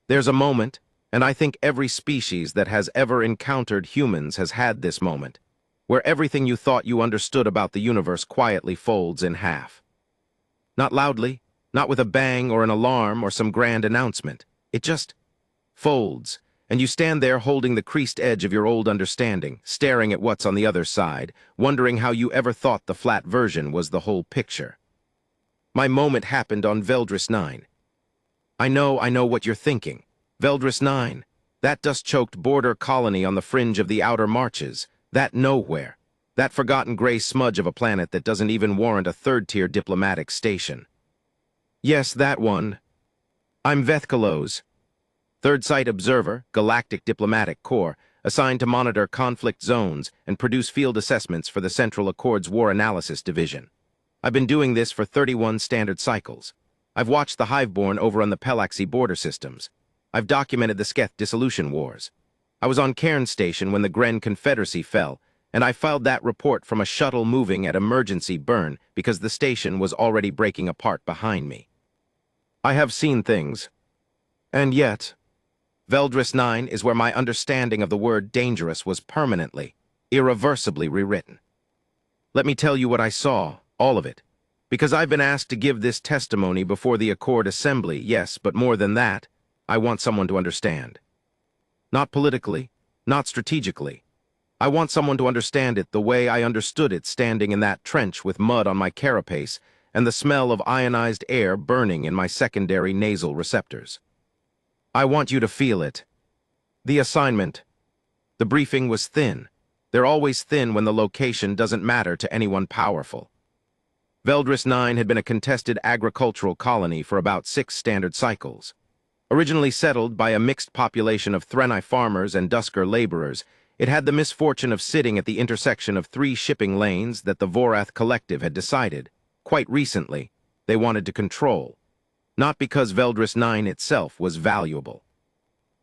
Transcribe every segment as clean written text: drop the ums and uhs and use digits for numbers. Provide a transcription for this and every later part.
There's a moment, and I think every species that has ever encountered humans has had this moment, where everything you thought you understood about the universe quietly folds in half. Not loudly, not with a bang or an alarm or some grand announcement. It just folds, and you stand there holding the creased edge of your old understanding, staring at what's on the other side, wondering how you ever thought the flat version was the whole picture. My moment happened on Veldris 9. I know what you're thinking. Veldris 9, that dust-choked border colony on the fringe of the outer marches, that nowhere, that forgotten gray smudge of a planet that doesn't even warrant a third-tier diplomatic station. Yes, that one. I'm Vethkalos, Third Site Observer, Galactic Diplomatic Corps, assigned to monitor conflict zones and produce field assessments for the Central Accord's War Analysis Division. I've been doing this for 31 standard cycles. I've watched the Hiveborn over on the Pelaxi border systems. I've documented the Sketh dissolution wars. I was on Cairn Station when the Gren Confederacy fell, and I filed that report from a shuttle moving at emergency burn because the station was already breaking apart behind me. I have seen things. And yet, Veldris 9 is where my understanding of the word dangerous was permanently, irreversibly rewritten. Let me tell you what I saw, all of it, because I've been asked to give this testimony before the Accord Assembly, yes, but more than that, I want someone to understand. Not politically, not strategically. I want someone to understand it the way I understood it standing in that trench with mud on my carapace and the smell of ionized air burning in my secondary nasal receptors. I want you to feel it. The assignment. The briefing was thin. They're always thin when the location doesn't matter to anyone powerful. Veldris 9 had been a contested agricultural colony for about 6 standard cycles. Originally settled by a mixed population of Threnai farmers and Dusker laborers, it had the misfortune of sitting at the intersection of 3 shipping lanes that the Vorath Collective had decided, quite recently, they wanted to control. Not because Veldris 9 itself was valuable.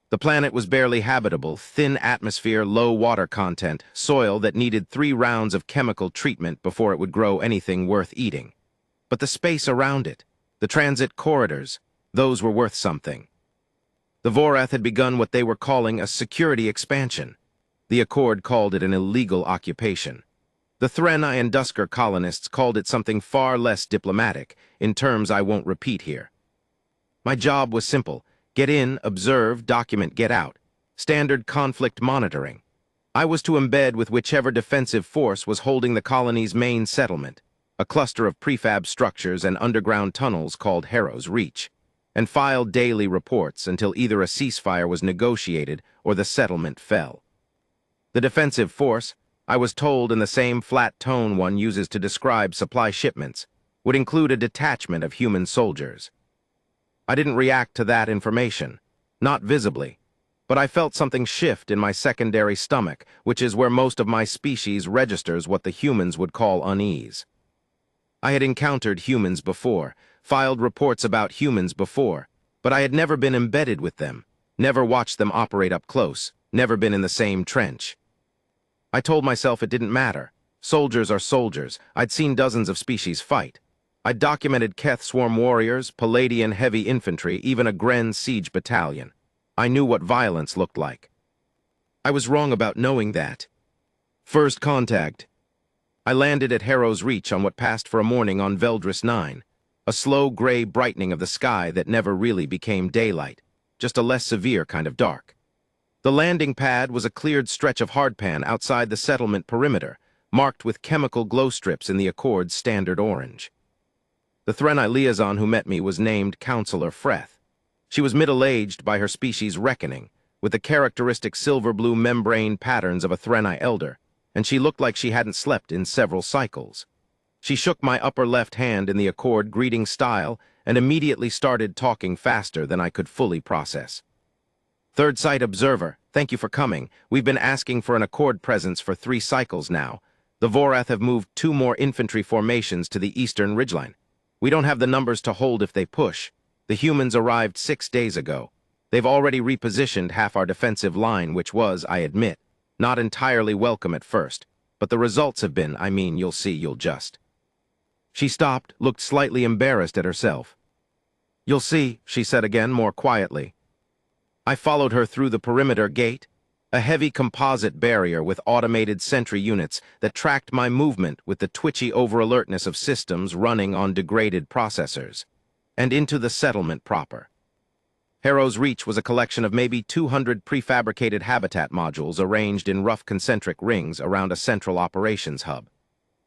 The planet was barely habitable, thin atmosphere, low water content, soil that needed 3 rounds of chemical treatment before it would grow anything worth eating. But the space around it, the transit corridors, those were worth something. The Vorath had begun what they were calling a security expansion. The Accord called it an illegal occupation. The Threnai and Dusker colonists called it something far less diplomatic, in terms I won't repeat here. My job was simple. Get in, observe, document, get out. Standard conflict monitoring. I was to embed with whichever defensive force was holding the colony's main settlement, a cluster of prefab structures and underground tunnels called Harrow's Reach, and file daily reports until either a ceasefire was negotiated or the settlement fell. The defensive force, I was told in the same flat tone one uses to describe supply shipments, would include a detachment of human soldiers. I didn't react to that information, not visibly, but I felt something shift in my secondary stomach, which is where most of my species registers what the humans would call unease. I had encountered humans before, filed reports about humans before, but I had never been embedded with them, never watched them operate up close, never been in the same trench. I told myself it didn't matter. Soldiers are soldiers. I'd seen dozens of species fight. I documented Keth swarm warriors, Palladian heavy infantry, even a Gren siege battalion. I knew what violence looked like. I was wrong about knowing that. First contact. I landed at Harrow's Reach on what passed for a morning on Veldris 9, a slow gray brightening of the sky that never really became daylight, just a less severe kind of dark. The landing pad was a cleared stretch of hardpan outside the settlement perimeter, marked with chemical glow strips in the Accord's standard orange. The Threnai liaison who met me was named Counselor Freth. She was middle-aged by her species' reckoning, with the characteristic silver-blue membrane patterns of a Threnai elder, and she looked like she hadn't slept in several cycles. She shook my upper left hand in the Accord greeting style and immediately started talking faster than I could fully process. Third Site Observer, thank you for coming. We've been asking for an Accord presence for 3 cycles now. The Vorath have moved 2 more infantry formations to the eastern ridgeline. We don't have the numbers to hold if they push. The humans arrived 6 days ago. They've already repositioned half our defensive line, which was, I admit, not entirely welcome at first. But the results have been, you'll see, you'll just. She stopped, looked slightly embarrassed at herself. You'll see, she said again, more quietly. I followed her through the perimeter gate, a heavy composite barrier with automated sentry units that tracked my movement with the twitchy over-alertness of systems running on degraded processors, and into the settlement proper. Harrow's Reach was a collection of maybe 200 prefabricated habitat modules arranged in rough concentric rings around a central operations hub.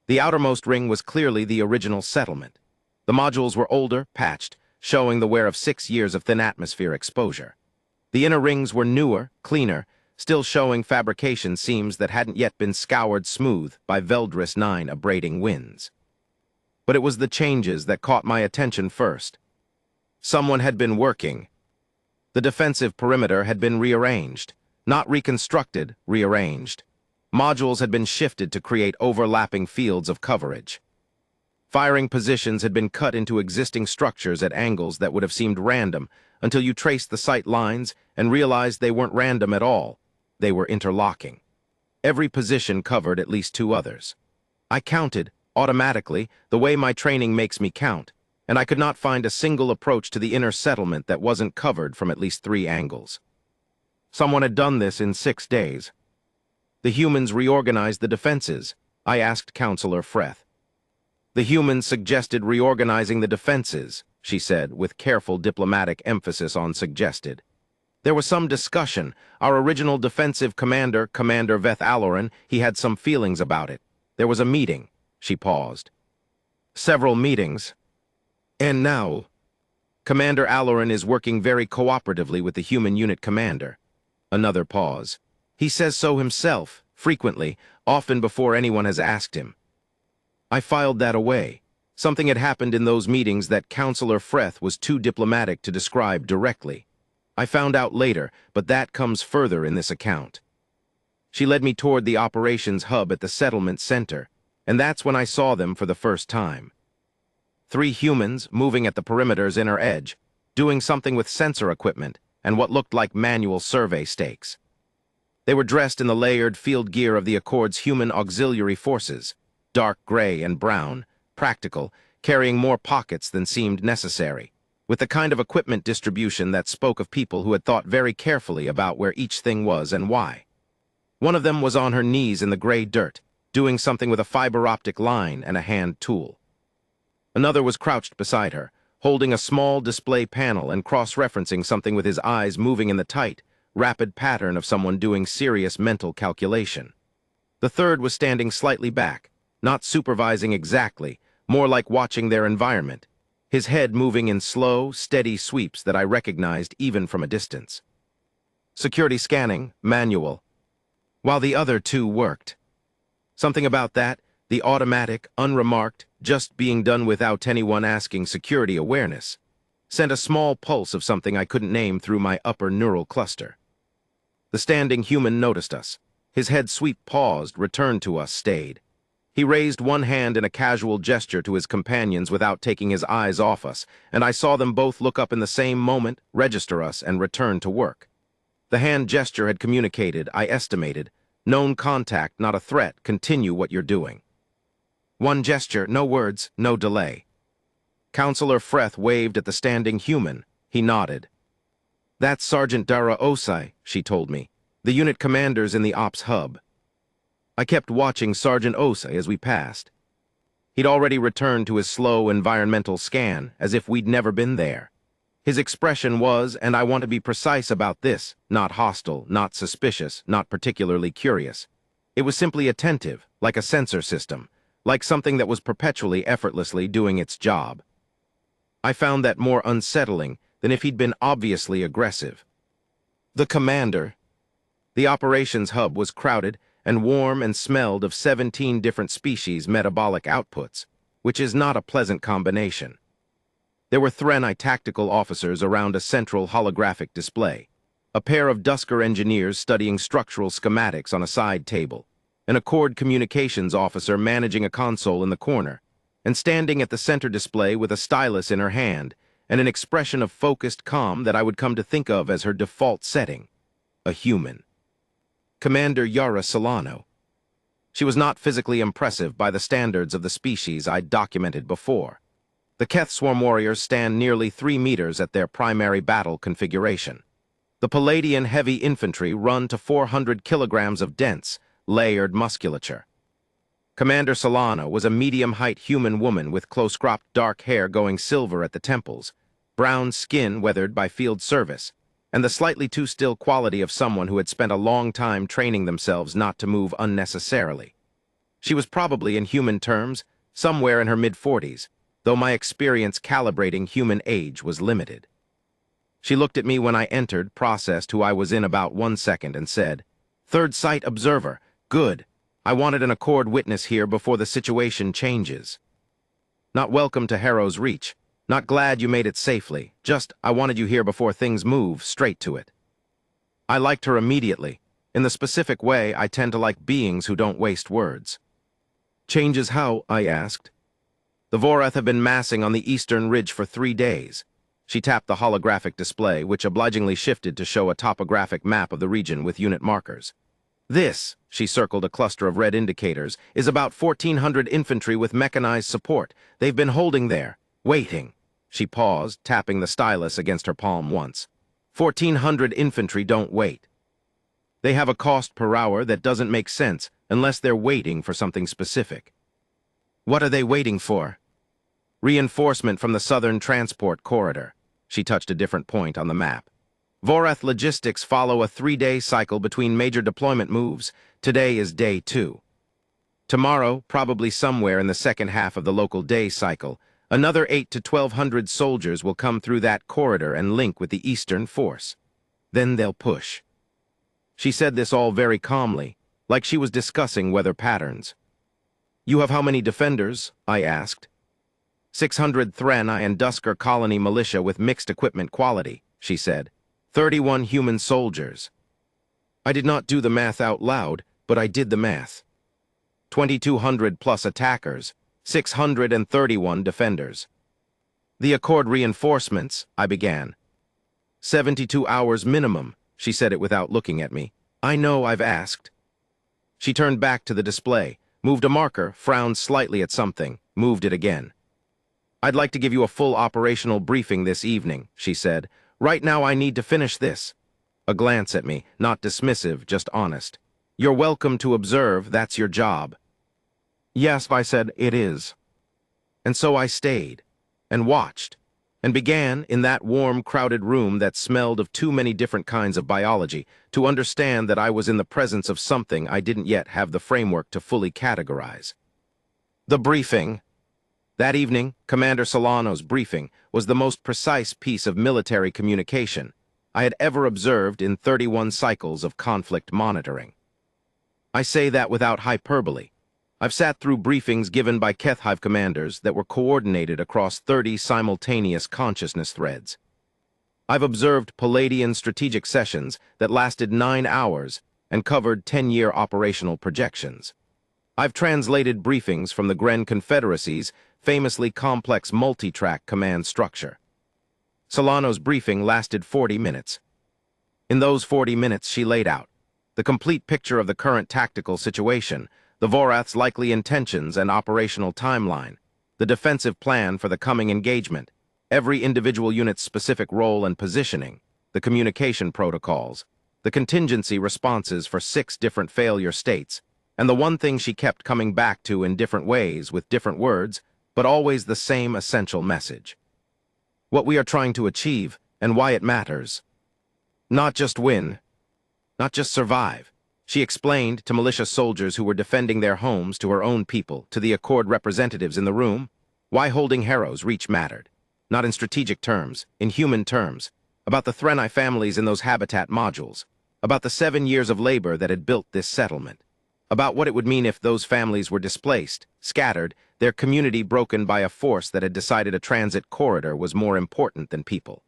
The outermost ring was clearly the original settlement. The modules were older, patched, showing the wear of 6 years of thin atmosphere exposure. The inner rings were newer, cleaner, still showing fabrication seams that hadn't yet been scoured smooth by Veldris 9 abrading winds. But it was the changes that caught my attention first. Someone had been working. The defensive perimeter had been rearranged. Not reconstructed, rearranged. Modules had been shifted to create overlapping fields of coverage. Firing positions had been cut into existing structures at angles that would have seemed random until you traced the sight lines and realized they weren't random at all. They were interlocking. Every position covered at least 2 others. I counted, automatically, the way my training makes me count, and I could not find a single approach to the inner settlement that wasn't covered from at least 3 angles. Someone had done this in 6 days. The humans reorganized the defenses, I asked Counselor Freth. The humans suggested reorganizing the defenses, she said, with careful diplomatic emphasis on suggested. There was some discussion. Our original defensive commander, Commander Veth Aloran, he had some feelings about it. There was a meeting. She paused. Several meetings. And now, Commander Aloran is working very cooperatively with the human unit commander. Another pause. He says so himself, frequently, often before anyone has asked him. I filed that away. Something had happened in those meetings that Counselor Freth was too diplomatic to describe directly. I found out later, but that comes further in this account. She led me toward the operations hub at the settlement center, and that's when I saw them for the first time. 3 humans moving at the perimeter's inner edge, doing something with sensor equipment and what looked like manual survey stakes. They were dressed in the layered field gear of the Accord's human auxiliary forces, dark gray and brown, practical, carrying more pockets than seemed necessary, with the kind of equipment distribution that spoke of people who had thought very carefully about where each thing was and why. One of them was on her knees in the gray dirt, doing something with a fiber optic line and a hand tool. Another was crouched beside her, holding a small display panel and cross-referencing something with his eyes moving in the tight, rapid pattern of someone doing serious mental calculation. The third was standing slightly back, not supervising exactly, more like watching their environment, his head moving in slow, steady sweeps that I recognized even from a distance. Security scanning, manual, while the other 2 worked. Something about that, the automatic, unremarked, just being done without anyone asking security awareness, sent a small pulse of something I couldn't name through my upper neural cluster. The standing human noticed us. His head sweep paused, returned to us, stayed. He raised one hand in a casual gesture to his companions without taking his eyes off us, and I saw them both look up in the same moment, register us, and return to work. The hand gesture had communicated, I estimated, known contact, not a threat, continue what you're doing. One gesture, no words, no delay. Counselor Freth waved at the standing human. He nodded. That's Sergeant Dara Osai, she told me. The unit commander's in the ops hub. I kept watching Sergeant Osai as we passed. He'd already returned to his slow environmental scan, as if we'd never been there. His expression was, and I want to be precise about this, not hostile, not suspicious, not particularly curious. It was simply attentive, like a sensor system, like something that was perpetually, effortlessly doing its job. I found that more unsettling than if he'd been obviously aggressive. The commander. The operations hub was crowded and warm and smelled of 17 different species metabolic outputs, which is not a pleasant combination. There were Threnai tactical officers around a central holographic display, a pair of Dusker engineers studying structural schematics on a side table, an Accord communications officer managing a console in the corner, and standing at the center display with a stylus in her hand and an expression of focused calm that I would come to think of as her default setting, a human. Commander Yara Solano. She was not physically impressive by the standards of the species I'd documented before. The Keth Swarm warriors stand nearly 3 meters at their primary battle configuration. The Palladian heavy infantry run to 400 kilograms of dense, layered musculature. Commander Solano was a medium-height human woman with close-cropped dark hair going silver at the temples, brown skin weathered by field service, and the slightly too still quality of someone who had spent a long time training themselves not to move unnecessarily. She was probably, in human terms, somewhere in her mid-40s, though my experience calibrating human age was limited. She looked at me when I entered, processed who I was in about 1 second, and said, "Third sight observer. Good. I wanted an accord witness here before the situation changes. Not welcome to Harrow's Reach. Not glad you made it safely. Just, I wanted you here before things move straight to it." I liked her immediately. In the specific way I tend to like beings who don't waste words. "Changes how?" I asked. "The Vorath have been massing on the eastern ridge for 3 days. She tapped the holographic display, which obligingly shifted to show a topographic map of the region with unit markers. "This," she circled a cluster of red indicators, "is about 1,400 infantry with mechanized support. They've been holding there, waiting." She paused, tapping the stylus against her palm once. 1,400 infantry don't wait. They have a cost per hour that doesn't make sense unless they're waiting for something specific. What are they waiting for? Reinforcement from the southern transport corridor. She touched a different point on the map. Vorath logistics follow a 3-day cycle between major deployment moves. Today is day 2. Tomorrow, probably somewhere in the second half of the local day cycle, another 800 to 1,200 soldiers will come through that corridor and link with the Eastern force. Then they'll push. She said this all very calmly, like she was discussing weather patterns. "You have how many defenders?" I asked. 600 Threna and Dusker colony militia with mixed equipment quality, she said. 31 human soldiers. I did not do the math out loud, but I did the math. 2,200 plus attackers, 631 defenders. "The Accord reinforcements," I began. 72 hours minimum, she said it without looking at me. "I know I've asked." She turned back to the display, moved a marker, frowned slightly at something, moved it again. "I'd like to give you a full operational briefing this evening," she said. "Right now I need to finish this." A glance at me, not dismissive, just honest. "You're welcome to observe, that's your job." "Yes," I said, "it is." And so I stayed, and watched, and began, in that warm, crowded room that smelled of too many different kinds of biology, to understand that I was in the presence of something I didn't yet have the framework to fully categorize. The briefing. That evening, Commander Solano's briefing was the most precise piece of military communication I had ever observed in 31 cycles of conflict monitoring. I say that without hyperbole. I've sat through briefings given by Keth commanders that were coordinated across 30 simultaneous consciousness threads. I've observed Palladian strategic sessions that lasted 9 hours and covered 10-year operational projections. I've translated briefings from the Gren Confederacy's famously complex multi-track command structure. Solano's briefing lasted 40 minutes. In those 40 minutes, she laid out the complete picture of the current tactical situation, the Vorath's likely intentions and operational timeline, the defensive plan for the coming engagement, every individual unit's specific role and positioning, the communication protocols, the contingency responses for 6 different failure states, and the one thing she kept coming back to in different ways with different words, but always the same essential message. What we are trying to achieve and why it matters. Not just win, not just survive. She explained to militia soldiers who were defending their homes, to her own people, to the Accord representatives in the room, why holding Harrow's Reach mattered. Not in strategic terms, in human terms, about the Threni families in those habitat modules, about the 7 years of labor that had built this settlement, about what it would mean if those families were displaced, scattered, their community broken by a force that had decided a transit corridor was more important than people.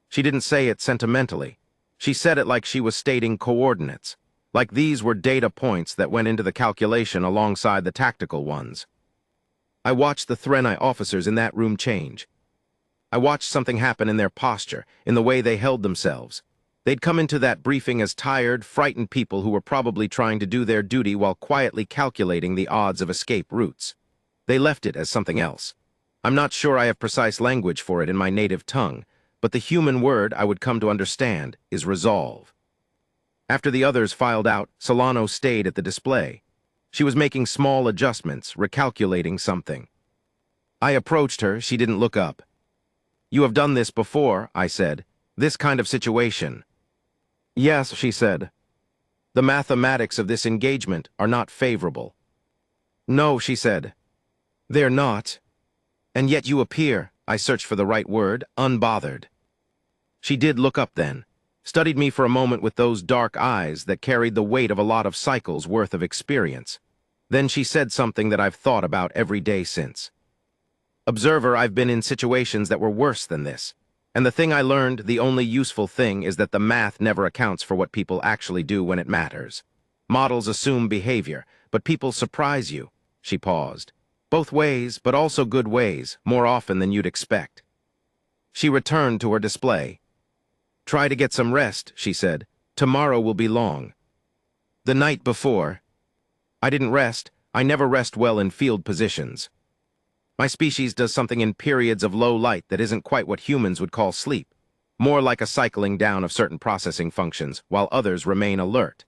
She didn't say it sentimentally. She said it like she was stating coordinates, like these were data points that went into the calculation alongside the tactical ones. I watched the Threni officers in that room change. I watched something happen in their posture, in the way they held themselves. They'd come into that briefing as tired, frightened people who were probably trying to do their duty while quietly calculating the odds of escape routes. They left it as something else. I'm not sure I have precise language for it in my native tongue, but the human word I would come to understand is resolve. After the others filed out, Solano stayed at the display. She was making small adjustments, recalculating something. I approached her, she didn't look up. "You have done this before," I said. "This kind of situation." "Yes," she said. "The mathematics of this engagement are not favorable." "No," she said. "They're not. And yet you appear," I searched for the right word, "unbothered." She did look up then, studied me for a moment with those dark eyes that carried the weight of a lot of cycles worth of experience. Then she said something that I've thought about every day since. "Observer, I've been in situations that were worse than this. And the thing I learned, the only useful thing, is that the math never accounts for what people actually do when it matters. Models assume behavior, but people surprise you." She paused. "Both ways, but also good ways, more often than you'd expect." She returned to her display. "Try to get some rest," she said. "Tomorrow will be long." The night before, I didn't rest. I never rest well in field positions. My species does something in periods of low light that isn't quite what humans would call sleep, more like a cycling down of certain processing functions while others remain alert.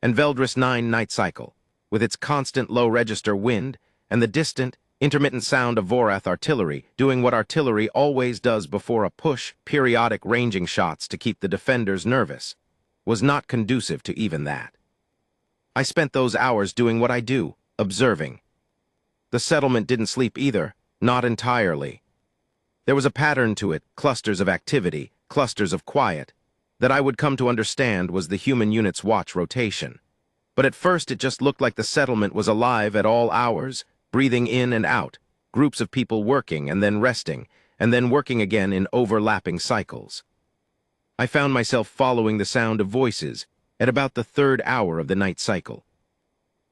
And Veldris 9 night cycle, with its constant low-register wind and the distant, intermittent sound of Vorath artillery doing what artillery always does before a push, periodic ranging shots to keep the defenders nervous, was not conducive to even that. I spent those hours doing what I do, observing. The settlement didn't sleep either, not entirely. There was a pattern to it, clusters of activity, clusters of quiet, that I would come to understand was the human unit's watch rotation. But at first it just looked like the settlement was alive at all hours, breathing in and out, groups of people working and then resting, and then working again in overlapping cycles. I found myself following the sound of voices at about the third hour of the night cycle.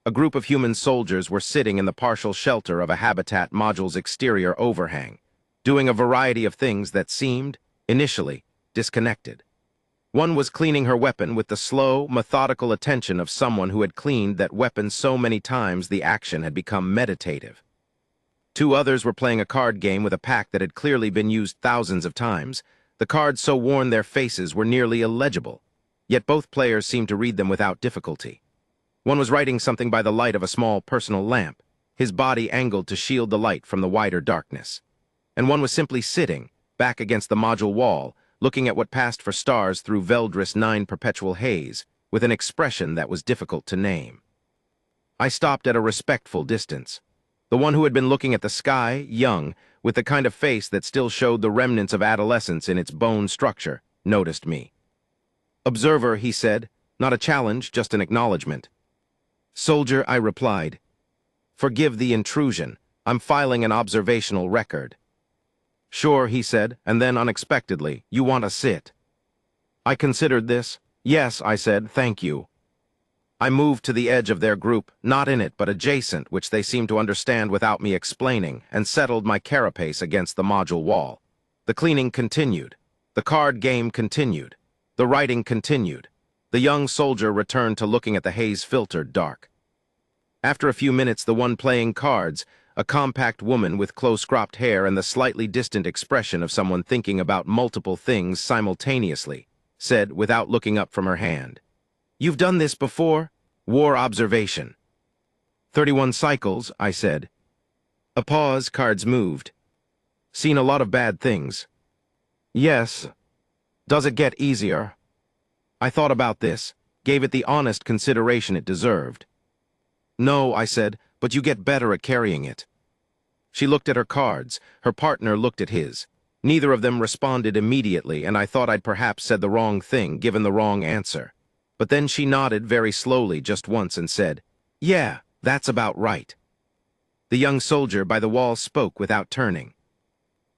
A group of human soldiers were sitting in the partial shelter of a habitat module's exterior overhang, doing a variety of things that seemed, initially, disconnected. One was cleaning her weapon with the slow, methodical attention of someone who had cleaned that weapon so many times the action had become meditative. Two others were playing a card game with a pack that had clearly been used thousands of times. The cards so worn their faces were nearly illegible, yet both players seemed to read them without difficulty. One was writing something by the light of a small personal lamp, his body angled to shield the light from the wider darkness. And one was simply sitting, back against the module wall, looking at what passed for stars through Veldris 9 perpetual haze, with an expression that was difficult to name. I stopped at a respectful distance. The one who had been looking at the sky, young, with the kind of face that still showed the remnants of adolescence in its bone structure, noticed me. "Observer," he said, not a challenge, just an acknowledgement. "Soldier," I replied. "Forgive the intrusion. I'm filing an observational record." "Sure," he said, and then unexpectedly, "You want to sit?" I considered this. "Yes," I said, "thank you." I moved to the edge of their group, not in it but adjacent, which they seemed to understand without me explaining, and settled my carapace against the module wall. The cleaning continued. The card game continued. The writing continued. The young soldier returned to looking at the haze-filtered dark. After a few minutes, the one playing cards, a compact woman with close-cropped hair and the slightly distant expression of someone thinking about multiple things simultaneously, said, without looking up from her hand, "You've done this before? War observation." 31 cycles, I said. A pause, cards moved. "Seen a lot of bad things." "Yes. Does it get easier?" I thought about this, gave it the honest consideration it deserved. "No," I said, "but you get better at carrying it." She looked at her cards. Her partner looked at his. Neither of them responded immediately, and I thought I'd perhaps said the wrong thing, given the wrong answer. But then she nodded very slowly just once and said, "Yeah, that's about right." The young soldier by the wall spoke without turning.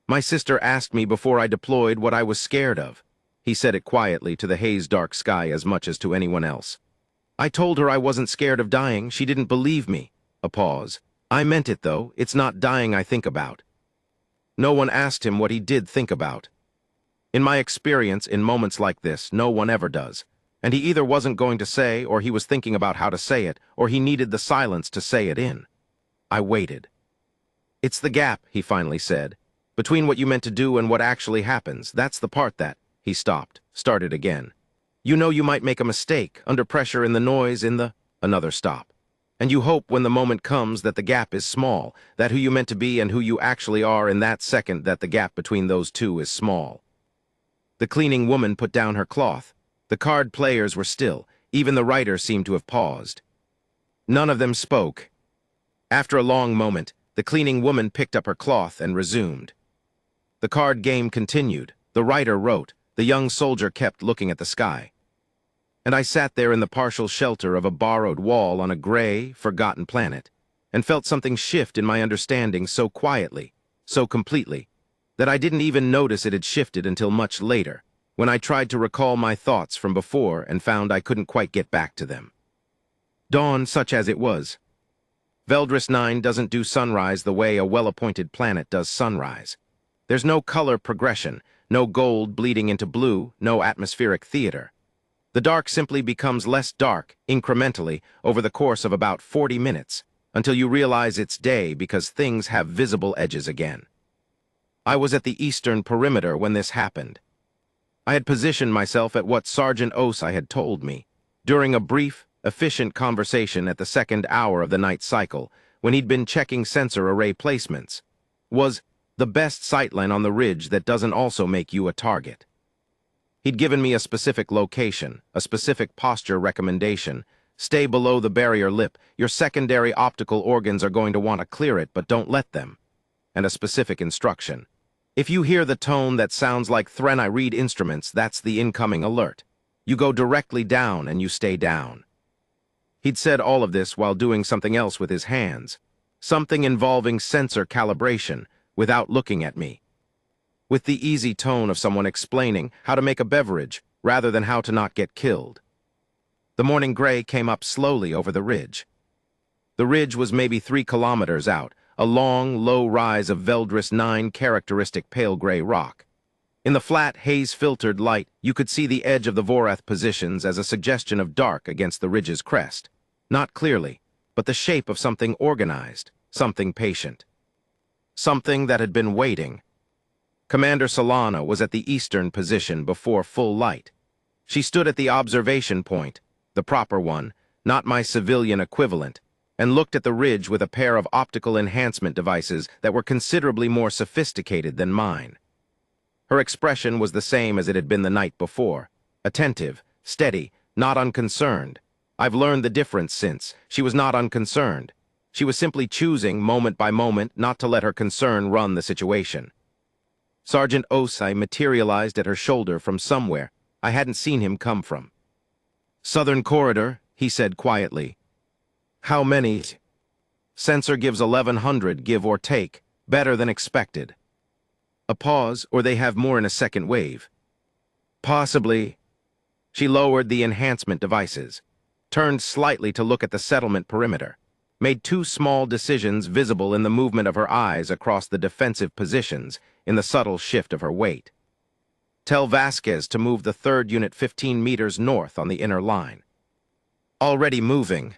"My sister asked me before I deployed what I was scared of." He said it quietly to the haze-dark sky as much as to anyone else. "I told her I wasn't scared of dying. She didn't believe me." A pause. "I meant it, though. It's not dying I think about." No one asked him what he did think about. In my experience, in moments like this, no one ever does. And he either wasn't going to say, or he was thinking about how to say it, or he needed the silence to say it in. I waited. "It's the gap," he finally said. Between what you meant to do and what actually happens, that's the part that, he stopped, started again. You know you might make a mistake, under pressure in the noise, another stop. And you hope when the moment comes that the gap is small, that who you meant to be and who you actually are in that second that the gap between those two is small. The cleaning woman put down her cloth. The card players were still. Even the writer seemed to have paused. None of them spoke. After a long moment, the cleaning woman picked up her cloth and resumed. The card game continued. The writer wrote. The young soldier kept looking at the sky. And I sat there in the partial shelter of a borrowed wall on a gray, forgotten planet, and felt something shift in my understanding so quietly, so completely, that I didn't even notice it had shifted until much later, when I tried to recall my thoughts from before and found I couldn't quite get back to them. Dawn, such as it was. Veldris 9 doesn't do sunrise the way a well-appointed planet does sunrise. There's no color progression, no gold bleeding into blue, no atmospheric theater. The dark simply becomes less dark, incrementally, over the course of about 40 minutes, until you realize it's day because things have visible edges again. I was at the eastern perimeter when this happened. I had positioned myself at what Sergeant Osai had told me, during a brief, efficient conversation at the second hour of the night cycle, when he'd been checking sensor array placements, was the best sightline on the ridge that doesn't also make you a target. He'd given me a specific location, a specific posture recommendation. Stay below the barrier lip. Your secondary optical organs are going to want to clear it, but don't let them. And a specific instruction. If you hear the tone that sounds like Thren I read instruments, that's the incoming alert. You go directly down and you stay down. He'd said all of this while doing something else with his hands, something involving sensor calibration, without looking at me. With the easy tone of someone explaining how to make a beverage rather than how to not get killed. The morning gray came up slowly over the ridge. The ridge was maybe 3 kilometers out, a long, low rise of Veldris 9 characteristic pale gray rock. In the flat, haze-filtered light, you could see the edge of the Vorath positions as a suggestion of dark against the ridge's crest. Not clearly, but the shape of something organized, something patient. Something that had been waiting. Commander Solana was at the eastern position before full light. She stood at the observation point, the proper one, not my civilian equivalent, and looked at the ridge with a pair of optical enhancement devices that were considerably more sophisticated than mine. Her expression was the same as it had been the night before, attentive, steady, not unconcerned. I've learned the difference since. She was not unconcerned. She was simply choosing, moment by moment, not to let her concern run the situation. Sergeant Osai materialized at her shoulder from somewhere I hadn't seen him come from. "Southern corridor," he said quietly. "How many?" "Sensor gives 1100, give or take. Better than expected." A pause, or they have more in a second wave. "Possibly." She lowered the enhancement devices, turned slightly to look at the settlement perimeter, made 2 small decisions visible in the movement of her eyes across the defensive positions, in the subtle shift of her weight. "Tell Vasquez to move the 3rd unit 15 meters north on the inner line." "Already moving."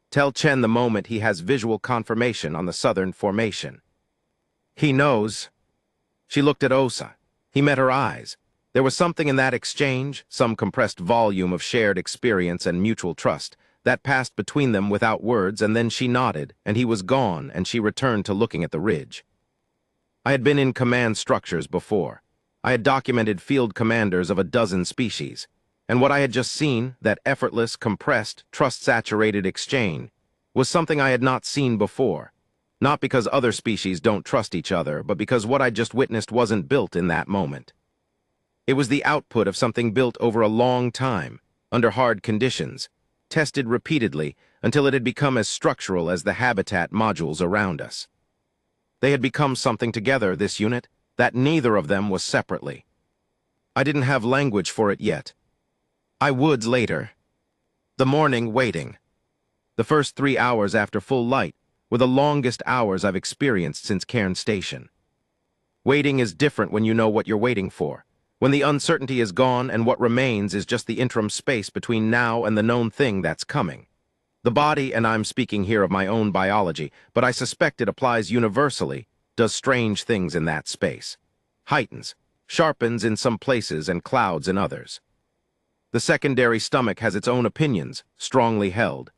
"Tell Chen the moment he has visual confirmation on the southern formation." "He knows." She looked at Osa. He met her eyes. There was something in that exchange, some compressed volume of shared experience and mutual trust, that passed between them without words, and then she nodded, and he was gone, and she returned to looking at the ridge. I had been in command structures before. I had documented field commanders of a dozen species, and what I had just seen, that effortless, compressed, trust-saturated exchange, was something I had not seen before. Not because other species don't trust each other, but because what I just witnessed wasn't built in that moment. It was the output of something built over a long time, under hard conditions, tested repeatedly until it had become as structural as the habitat modules around us. They had become something together, this unit, that neither of them was separately. I didn't have language for it yet. I would later. The morning waiting. The first 3 hours after full light were the longest hours I've experienced since Cairn Station. Waiting is different when you know what you're waiting for, when the uncertainty is gone and what remains is just the interim space between now and the known thing that's coming. The body, and I'm speaking here of my own biology, but I suspect it applies universally, does strange things in that space. Heightens, sharpens in some places and clouds in others. The secondary stomach has its own opinions, strongly held.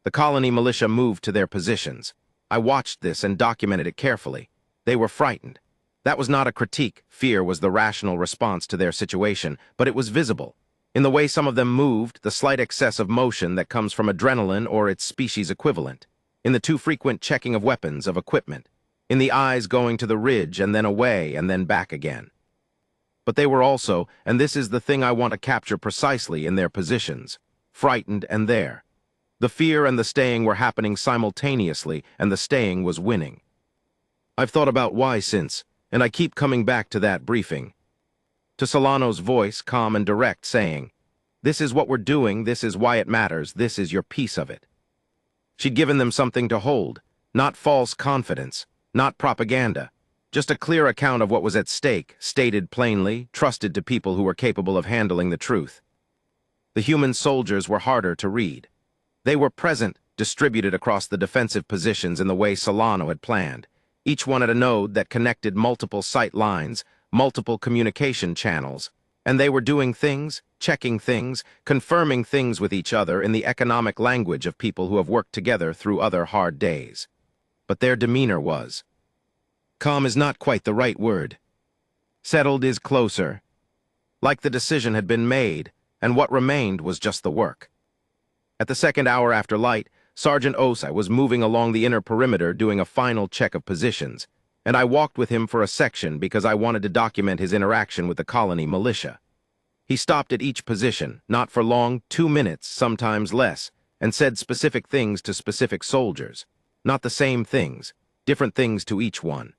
The colony militia moved to their positions. I watched this and documented it carefully. They were frightened. That was not a critique. Fear was the rational response to their situation, but it was visible. In the way some of them moved, the slight excess of motion that comes from adrenaline or its species equivalent. In the too frequent checking of weapons, of equipment. In the eyes going to the ridge and then away and then back again. But they were also, and this is the thing I want to capture precisely, in their positions, frightened and there. The fear and the staying were happening simultaneously, and the staying was winning. I've thought about why since, and I keep coming back to that briefing. To Solano's voice, calm and direct, saying, "This is what we're doing, this is why it matters, this is your piece of it." She'd given them something to hold, not false confidence, not propaganda, just a clear account of what was at stake, stated plainly, trusted to people who were capable of handling the truth. The human soldiers were harder to read. They were present, distributed across the defensive positions in the way Solano had planned, each one at a node that connected multiple sight lines, multiple communication channels, and they were doing things, checking things, confirming things with each other in the economic language of people who have worked together through other hard days. But their demeanor was, calm is not quite the right word. Settled is closer. Like the decision had been made, and what remained was just the work. At the second hour after light, Sergeant Osai was moving along the inner perimeter doing a final check of positions, and I walked with him for a section because I wanted to document his interaction with the colony militia. He stopped at each position, not for long, 2 minutes, sometimes less, and said specific things to specific soldiers. Not the same things, different things to each one.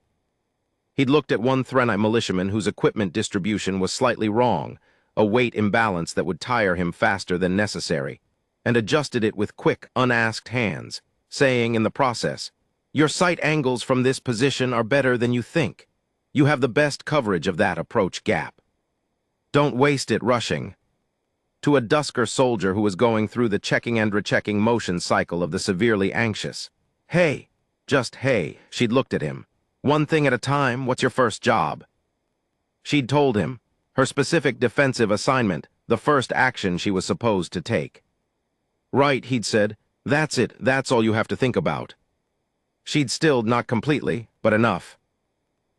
He'd looked at one Threnite militiaman whose equipment distribution was slightly wrong, a weight imbalance that would tire him faster than necessary, and adjusted it with quick, unasked hands, saying in the process, "Your sight angles from this position are better than you think. You have the best coverage of that approach gap. Don't waste it rushing." To a Dusker soldier who was going through the checking and rechecking motion cycle of the severely anxious. "Hey, just hey," she'd looked at him. "One thing at a time, what's your first job?" She'd told him, her specific defensive assignment, the first action she was supposed to take. "Right," he'd said, "that's it, that's all you have to think about." She'd stilled, not completely, but enough.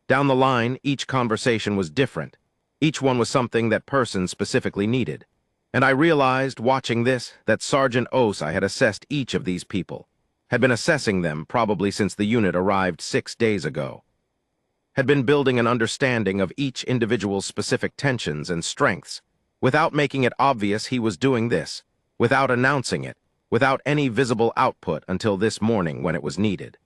Down the line, each conversation was different. Each one was something that person specifically needed. And I realized, watching this, that Sergeant Osai had assessed each of these people, had been assessing them probably since the unit arrived 6 days ago, had been building an understanding of each individual's specific tensions and strengths, without making it obvious he was doing this, without announcing it, without any visible output until this morning when it was needed.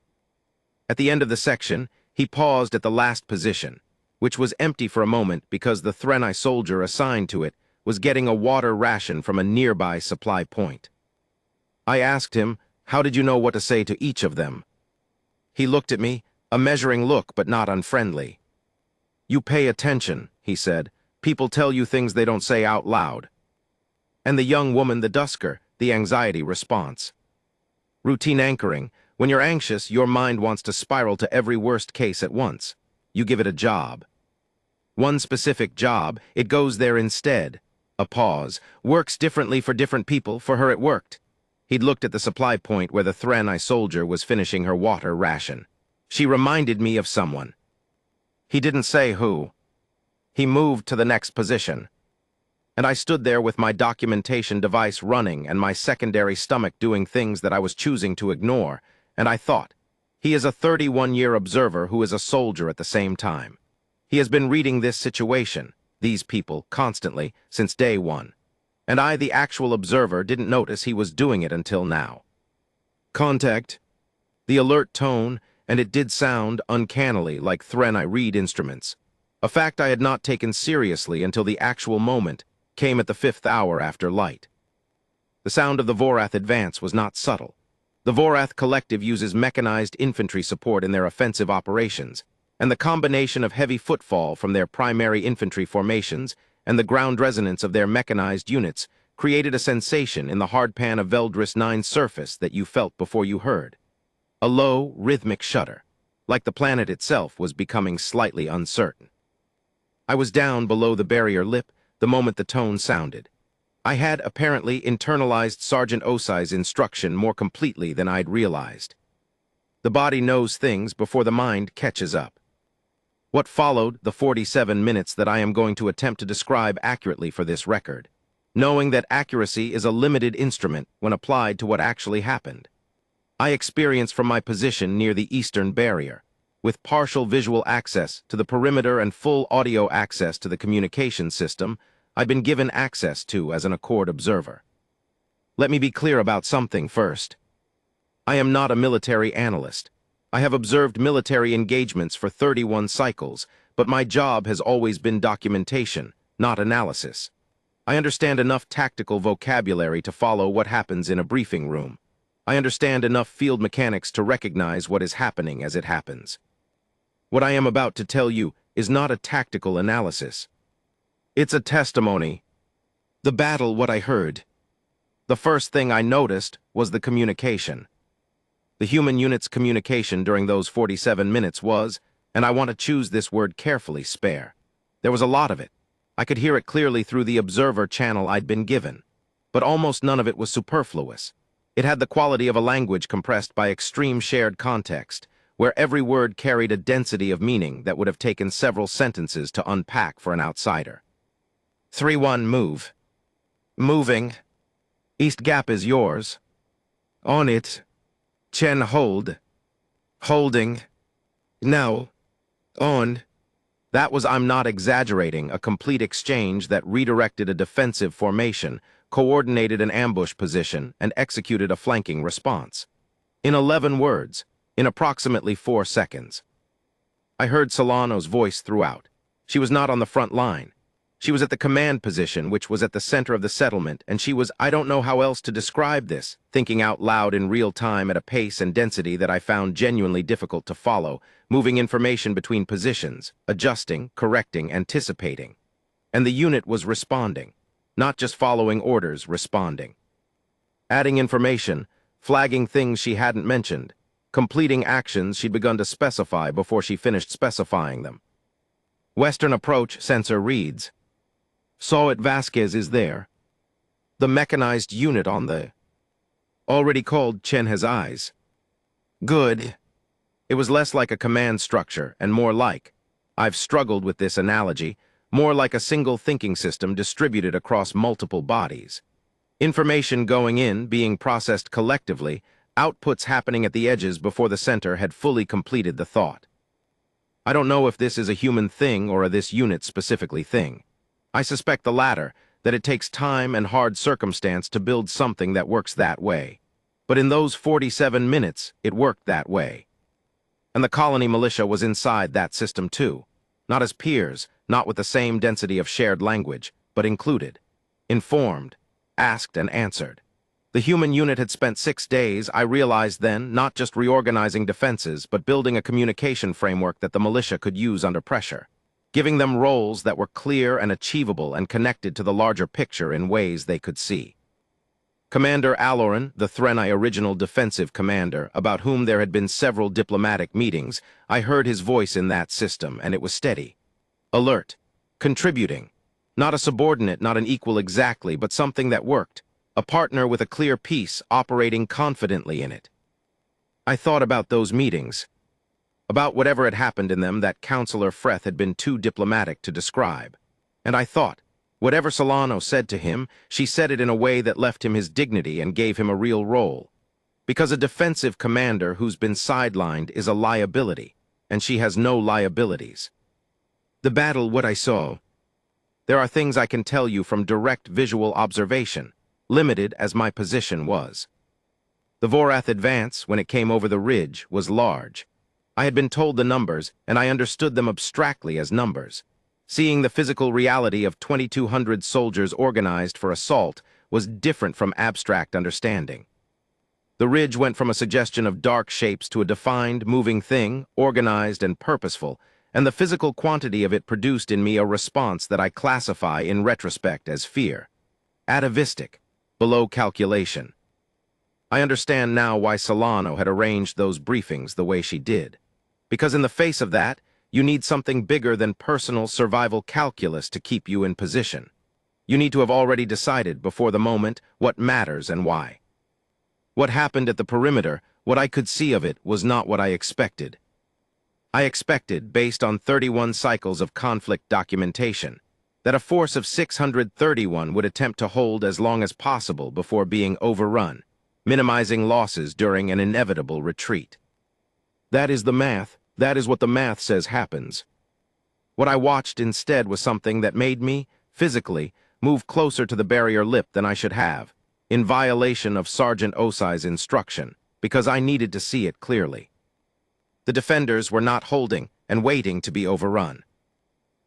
At the end of the section, he paused at the last position, which was empty for a moment because the Threnai soldier assigned to it was getting a water ration from a nearby supply point. I asked him, "How did you know what to say to each of them?" He looked at me, a measuring look but not unfriendly. "You pay attention," he said. "People tell you things they don't say out loud." And the young woman, the Dusker, the anxiety response. Routine anchoring. When you're anxious, your mind wants to spiral to every worst case at once. You give it a job. One specific job, it goes there instead. A pause. Works differently for different people, for her it worked. He'd looked at the supply point where the Threnai soldier was finishing her water ration. She reminded me of someone. He didn't say who. He moved to the next position. And I stood there with my documentation device running and my secondary stomach doing things that I was choosing to ignore, and I thought, he is a 31-year observer who is a soldier at the same time. He has been reading this situation, these people, constantly, since day one. And I, the actual observer, didn't notice he was doing it until now. Contact. The alert tone, and it did sound uncannily like Threnai read instruments, a fact I had not taken seriously until the actual moment came at the 5th hour after light. The sound of the Vorath advance was not subtle. The Vorath Collective uses mechanized infantry support in their offensive operations, and the combination of heavy footfall from their primary infantry formations and the ground resonance of their mechanized units created a sensation in the hardpan of Veldris 9's surface that you felt before you heard. A low, rhythmic shudder. like the planet itself was becoming slightly uncertain. I was down below the barrier lip the moment the tone sounded. I had apparently internalized Sergeant Osai's instruction more completely than I'd realized. The body knows things before the mind catches up. What followed the 47 minutes that I am going to attempt to describe accurately for this record, knowing that accuracy is a limited instrument when applied to what actually happened. I experienced from my position near the eastern barrier, with partial visual access to the perimeter and full audio access to the communication system I'd been given access to as an Accord observer. Let me be clear about something first. I am not a military analyst. I have observed military engagements for 31 cycles, but my job has always been documentation, not analysis. I understand enough tactical vocabulary to follow what happens in a briefing room. I understand enough field mechanics to recognize what is happening as it happens. What I am about to tell you is not a tactical analysis. It's a testimony. The battle, what I heard. The first thing I noticed was the communication. The human unit's communication during those 47 minutes was, and I want to choose this word carefully, spare. There was a lot of it. I could hear it clearly through the observer channel I'd been given. But almost none of it was superfluous. It had the quality of a language compressed by extreme shared context, where every word carried a density of meaning that would have taken several sentences to unpack for an outsider. 3-1 move. Moving. East Gap is yours. On it. Chen hold. Holding. Now. On. That was, I'm not exaggerating, a complete exchange that redirected a defensive formation, coordinated an ambush position, and executed a flanking response. In 11 words, in approximately 4 seconds. I heard Solano's voice throughout. She was not on the front line. She was at the command position, which was at the center of the settlement, and she was, I don't know how else to describe this, thinking out loud in real time at a pace and density that I found genuinely difficult to follow, moving information between positions, adjusting, correcting, anticipating. And the unit was responding, not just following orders, responding. Adding information, flagging things she hadn't mentioned, completing actions she'd begun to specify before she finished specifying them. Western approach sensor reads. Saw it, Vasquez is there. The mechanized unit on the... Already called, Chen has eyes. Good. It was less like a command structure and more like, I've struggled with this analogy, more like a single thinking system distributed across multiple bodies. Information going in, being processed collectively, outputs happening at the edges before the center had fully completed the thought. I don't know if this is a human thing or a this unit specifically thing. I suspect the latter, that it takes time and hard circumstance to build something that works that way. But in those 47 minutes, it worked that way. And the colony militia was inside that system too. Not as peers, not with the same density of shared language, but included. Informed, asked and answered. The human unit had spent 6 days, I realized then, not just reorganizing defenses, but building a communication framework that the militia could use under pressure, giving them roles that were clear and achievable and connected to the larger picture in ways they could see. Commander Aloran, the Threnai original defensive commander, about whom there had been several diplomatic meetings, I heard his voice in that system, and it was steady. Alert. Contributing. Not a subordinate, not an equal exactly, but something that worked. A partner with a clear piece, operating confidently in it. I thought about those meetings. About whatever had happened in them that Counselor Freth had been too diplomatic to describe. And I thought, whatever Solano said to him, she said it in a way that left him his dignity and gave him a real role. Because a defensive commander who's been sidelined is a liability, and she has no liabilities. The battle, what I saw. There are things I can tell you from direct visual observation, limited as my position was. The Vorath advance, when it came over the ridge, was large. I had been told the numbers, and I understood them abstractly as numbers. Seeing the physical reality of 2,200 soldiers organized for assault was different from abstract understanding. The ridge went from a suggestion of dark shapes to a defined, moving thing, organized and purposeful, and the physical quantity of it produced in me a response that I classify in retrospect as fear. Atavistic, below calculation. I understand now why Solano had arranged those briefings the way she did. Because in the face of that, you need something bigger than personal survival calculus to keep you in position. You need to have already decided before the moment what matters and why. What happened at the perimeter, what I could see of it, was not what I expected. I expected, based on 31 cycles of conflict documentation, that a force of 631 would attempt to hold as long as possible before being overrun, minimizing losses during an inevitable retreat. That is the math. That is what the math says happens. What I watched instead was something that made me, physically, move closer to the barrier lip than I should have, in violation of Sergeant Osai's instruction, because I needed to see it clearly. The defenders were not holding and waiting to be overrun.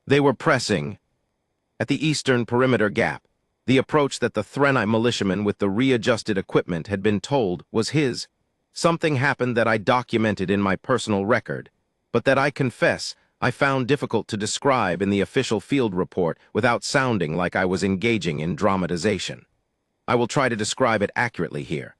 They were pressing. At the eastern perimeter gap, the approach that the Threnai militiaman with the readjusted equipment had been told was his. Something happened that I documented in my personal record, but that I confess I found difficult to describe in the official field report without sounding like I was engaging in dramatization. I will try to describe it accurately here.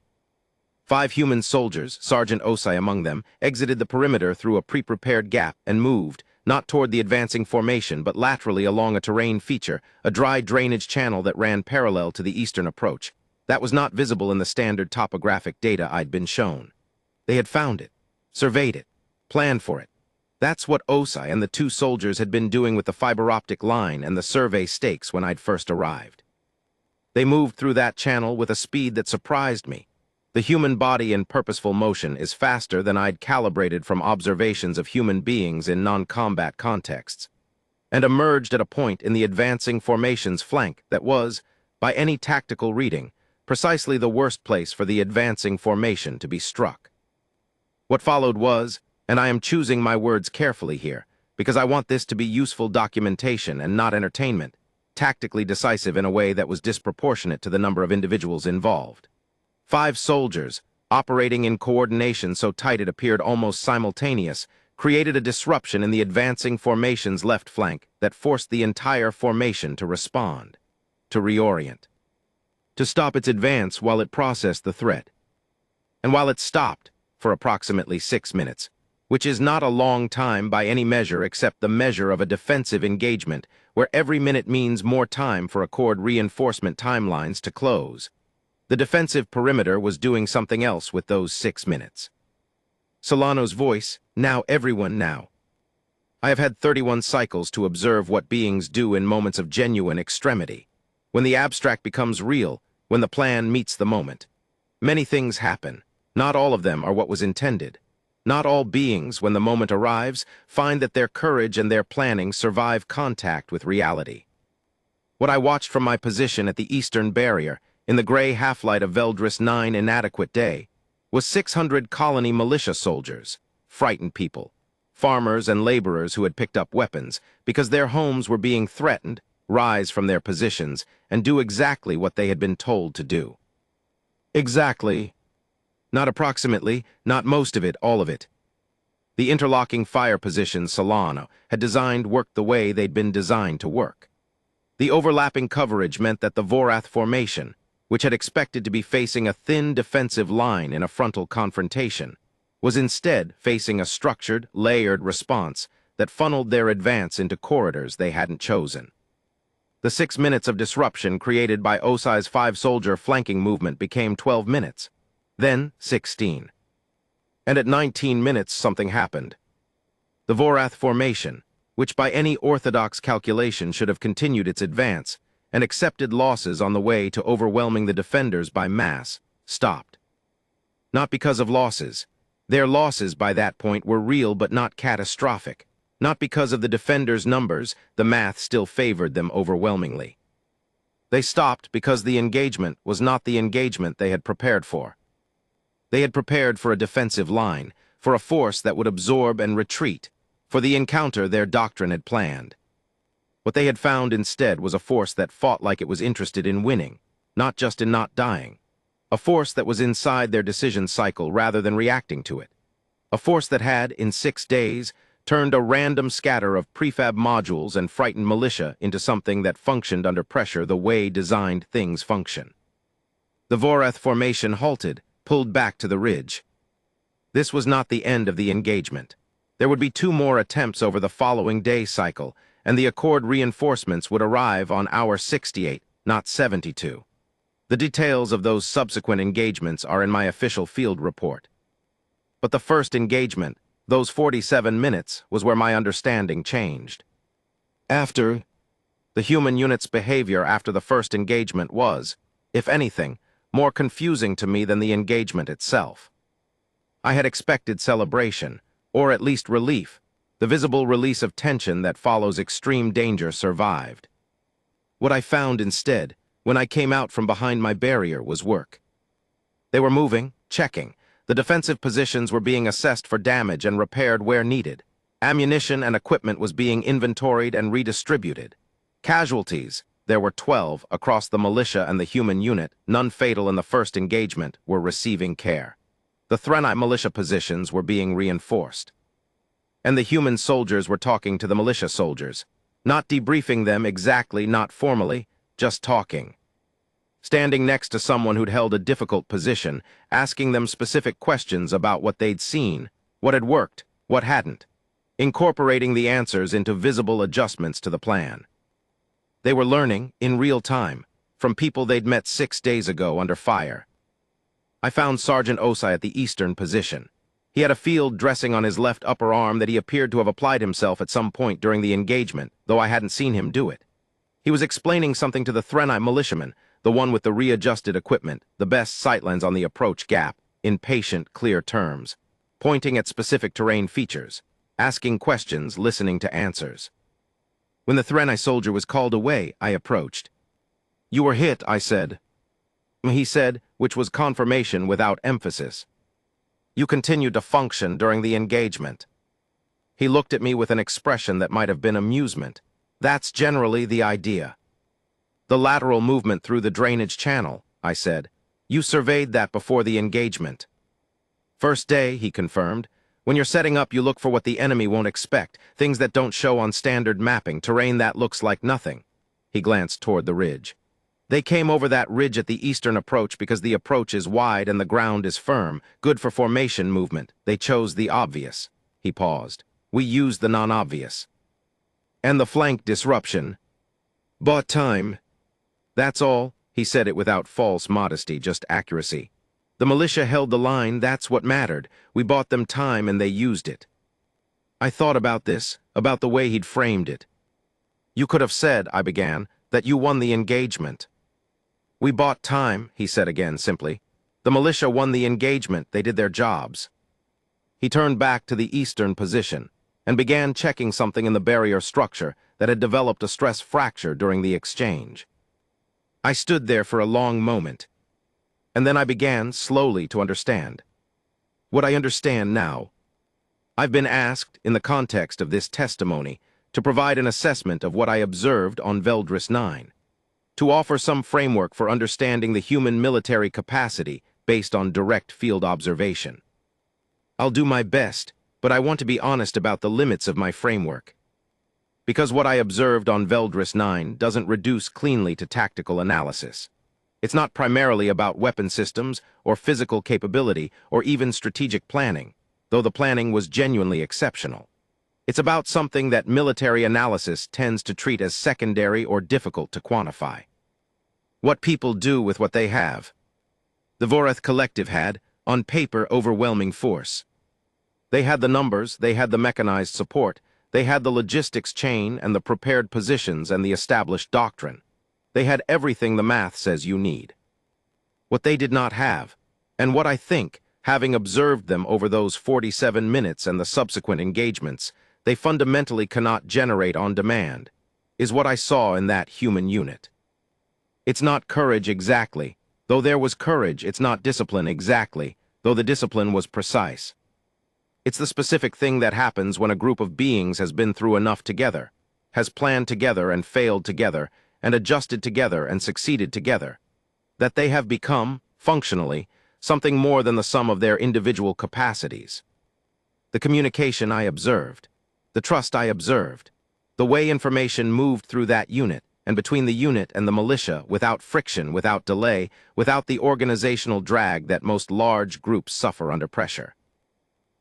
5 human soldiers, Sergeant Osai among them, exited the perimeter through a pre-prepared gap and moved, not toward the advancing formation, but laterally along a terrain feature, a dry drainage channel that ran parallel to the eastern approach. That was not visible in the standard topographic data I'd been shown. They had found it, surveyed it, planned for it. That's what Osai and the 2 soldiers had been doing with the fiber optic line and the survey stakes when I'd first arrived. They moved through that channel with a speed that surprised me. The human body in purposeful motion is faster than I'd calibrated from observations of human beings in non-combat contexts, and emerged at a point in the advancing formation's flank that was, by any tactical reading, precisely the worst place for the advancing formation to be struck. What followed was, and I am choosing my words carefully here, because I want this to be useful documentation and not entertainment, tactically decisive in a way that was disproportionate to the number of individuals involved. 5 soldiers, operating in coordination so tight it appeared almost simultaneous, created a disruption in the advancing formation's left flank that forced the entire formation to respond, to reorient, to stop its advance while it processed the threat. And while it stopped, for approximately 6 minutes, which is not a long time by any measure except the measure of a defensive engagement, where every minute means more time for accord reinforcement timelines to close. The defensive perimeter was doing something else with those 6 minutes. Solano's voice, now everyone now. I have had 31 cycles to observe what beings do in moments of genuine extremity. When the abstract becomes real, when the plan meets the moment. Many things happen. Not all of them are what was intended. Not all beings, when the moment arrives, find that their courage and their planning survive contact with reality. What I watched from my position at the eastern barrier, in the gray half-light of Veldris 9 inadequate day, was 600 colony militia soldiers, frightened people, farmers and laborers who had picked up weapons because their homes were being threatened, rise from their positions, and do exactly what they had been told to do. Exactly. Not approximately, not most of it, all of it. The interlocking fire positions Solano had designed worked the way they'd been designed to work. The overlapping coverage meant that the Vorath formation, which had expected to be facing a thin defensive line in a frontal confrontation, was instead facing a structured, layered response that funneled their advance into corridors they hadn't chosen. The 6 minutes of disruption created by Osai's 5-soldier flanking movement became 12 minutes, then 16. And at 19 minutes something happened. The Vorath formation, which by any orthodox calculation should have continued its advance, and accepted losses on the way to overwhelming the defenders by mass, stopped. Not because of losses. Their losses by that point were real but not catastrophic. Not because of the defenders' numbers, the math still favored them overwhelmingly. They stopped because the engagement was not the engagement they had prepared for. They had prepared for a defensive line, for a force that would absorb and retreat, for the encounter their doctrine had planned. What they had found instead was a force that fought like it was interested in winning, not just in not dying. A force that was inside their decision cycle rather than reacting to it. A force that had, in 6 days, turned a random scatter of prefab modules and frightened militia into something that functioned under pressure the way designed things function. The Vorath formation halted, pulled back to the ridge. This was not the end of the engagement. There would be 2 more attempts over the following day cycle, and the Accord reinforcements would arrive on hour 68, not 72. The details of those subsequent engagements are in my official field report. But the first engagement, those 47 minutes, was where my understanding changed. The human unit's behavior after the first engagement was, if anything, more confusing to me than the engagement itself. I had expected celebration, or at least relief. The visible release of tension that follows extreme danger survived. What I found instead, when I came out from behind my barrier, was work. They were moving, checking. The defensive positions were being assessed for damage and repaired where needed. Ammunition and equipment was being inventoried and redistributed. Casualties, there were 12 across the militia and the human unit, none fatal in the first engagement, were receiving care. The Threnite militia positions were being reinforced. And the human soldiers were talking to the militia soldiers, not debriefing them exactly, not formally, just talking. Standing next to someone who'd held a difficult position, asking them specific questions about what they'd seen, what had worked, what hadn't, incorporating the answers into visible adjustments to the plan. They were learning, in real time, from people they'd met 6 days ago under fire. I found Sergeant Osai at the eastern position. He had a field dressing on his left upper arm that he appeared to have applied himself at some point during the engagement, though I hadn't seen him do it. He was explaining something to the Threnite militiaman, the one with the readjusted equipment, the best sightlines on the approach gap, in patient, clear terms, pointing at specific terrain features, asking questions, listening to answers. When the Threnite soldier was called away, I approached. "You were hit," I said. He said, which was confirmation without emphasis. "You continued to function during the engagement." He looked at me with an expression that might have been amusement. "That's generally the idea." "The lateral movement through the drainage channel," I said. "You surveyed that before the engagement." "First day," he confirmed. "When you're setting up, you look for what the enemy won't expect, things that don't show on standard mapping, terrain that looks like nothing." He glanced toward the ridge. "They came over that ridge at the eastern approach because the approach is wide and the ground is firm, good for formation movement. They chose the obvious." He paused. "We used the non-obvious." "And the flank disruption?" "Bought time." "That's all." He said it without false modesty, just accuracy. "The militia held the line, that's what mattered. We bought them time and they used it." I thought about this, about the way he'd framed it. "You could have said," I began, "that you won the engagement." "We bought time," he said again, simply. "The militia won the engagement, they did their jobs." He turned back to the eastern position and began checking something in the barrier structure that had developed a stress fracture during the exchange. I stood there for a long moment, and then I began, slowly, to understand. What I understand now. I've been asked, in the context of this testimony, to provide an assessment of what I observed on Veldris 9, to offer some framework for understanding the human military capacity based on direct field observation. I'll do my best, but I want to be honest about the limits of my framework. Because what I observed on Veldris 9 doesn't reduce cleanly to tactical analysis. It's not primarily about weapon systems or physical capability or even strategic planning, though the planning was genuinely exceptional. It's about something that military analysis tends to treat as secondary or difficult to quantify. What people do with what they have. The Voreth Collective had, on paper, overwhelming force. They had the numbers, they had the mechanized support, they had the logistics chain and the prepared positions and the established doctrine. They had everything the math says you need. What they did not have, and what I think, having observed them over those 47 minutes and the subsequent engagements, they fundamentally cannot generate on demand, is what I saw in that human unit. It's not courage exactly. Though there was courage, it's not discipline exactly, though the discipline was precise. It's the specific thing that happens when a group of beings has been through enough together, has planned together and failed together, and adjusted together and succeeded together, that they have become, functionally, something more than the sum of their individual capacities. The communication I observed, the trust I observed, the way information moved through that unit and between the unit and the militia without friction, without delay, without the organizational drag that most large groups suffer under pressure.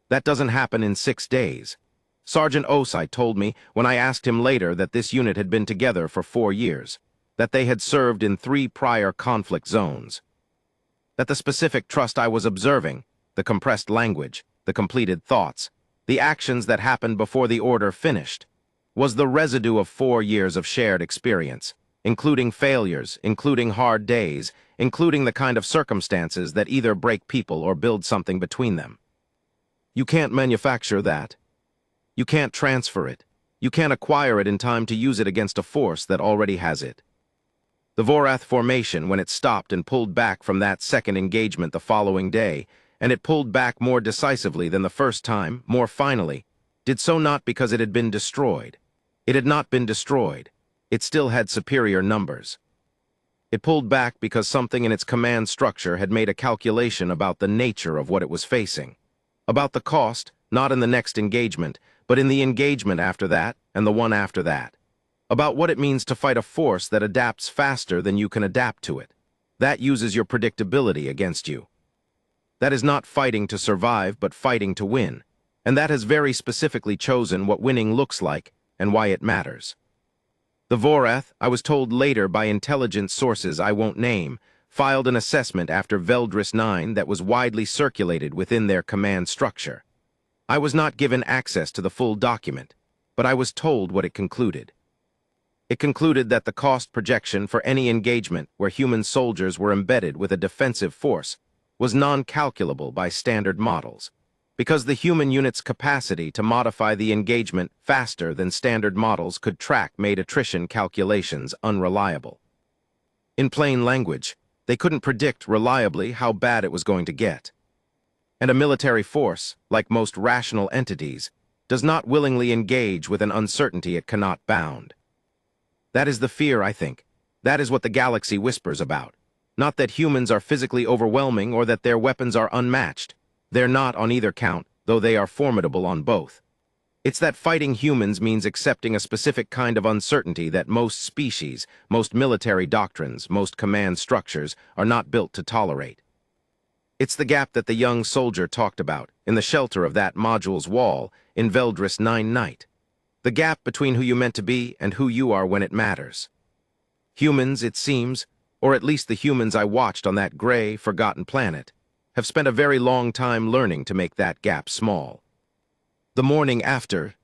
That doesn't happen in 6 days. Sergeant Osai told me when I asked him later that this unit had been together for 4 years, that they had served in 3 prior conflict zones, that the specific trust I was observing, the compressed language, the completed thoughts, the actions that happened before the order finished, was the residue of 4 years of shared experience, including failures, including hard days, including the kind of circumstances that either break people or build something between them. You can't manufacture that. You can't transfer it. You can't acquire it in time to use it against a force that already has it. The Vorath formation, when it stopped and pulled back from that second engagement the following day, and it pulled back more decisively than the first time, more finally, did so not because it had been destroyed. It had not been destroyed. It still had superior numbers. It pulled back because something in its command structure had made a calculation about the nature of what it was facing. About the cost, not in the next engagement, but in the engagement after that and the one after that. About what it means to fight a force that adapts faster than you can adapt to it. That uses your predictability against you. That is not fighting to survive, but fighting to win. And that has very specifically chosen what winning looks like and why it matters. The Vorath, I was told later by intelligence sources I won't name, filed an assessment after Veldris 9 that was widely circulated within their command structure. I was not given access to the full document, but I was told what it concluded. It concluded that the cost projection for any engagement where human soldiers were embedded with a defensive force was non-calculable by standard models, because the human unit's capacity to modify the engagement faster than standard models could track made attrition calculations unreliable. In plain language, they couldn't predict reliably how bad it was going to get. And a military force, like most rational entities, does not willingly engage with an uncertainty it cannot bound. That is the fear, I think. That is what the galaxy whispers about. Not that humans are physically overwhelming or that their weapons are unmatched. They're not on either count, though they are formidable on both. It's that fighting humans means accepting a specific kind of uncertainty that most species, most military doctrines, most command structures are not built to tolerate. It's the gap that the young soldier talked about in the shelter of that module's wall in Veldris 9 Night. The gap between who you meant to be and who you are when it matters. Humans, it seems, or at least the humans I watched on that gray, forgotten planet, have spent a very long time learning to make that gap small. The morning after,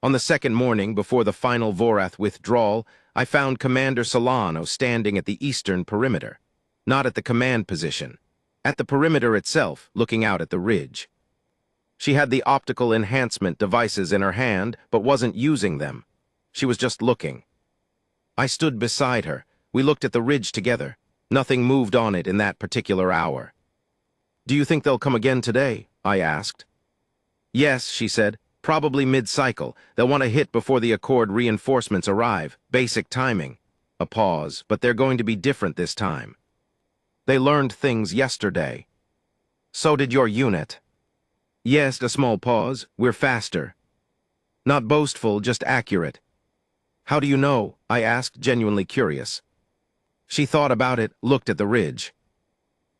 on the second morning before the final Vorath withdrawal, I found Commander Solano standing at the eastern perimeter, not at the command position, at the perimeter itself, looking out at the ridge. She had the optical enhancement devices in her hand, but wasn't using them. She was just looking. I stood beside her. We looked at the ridge together. Nothing moved on it in that particular hour. "Do you think they'll come again today?" I asked. "Yes," she said. "Probably mid-cycle. They'll want to hit before the Accord reinforcements arrive. Basic timing." A pause, "But they're going to be different this time. They learned things yesterday." "So did your unit." "Yes," a small pause. "We're faster." "Not boastful, just accurate." "How do you know?" I asked, genuinely curious. She thought about it, looked at the ridge.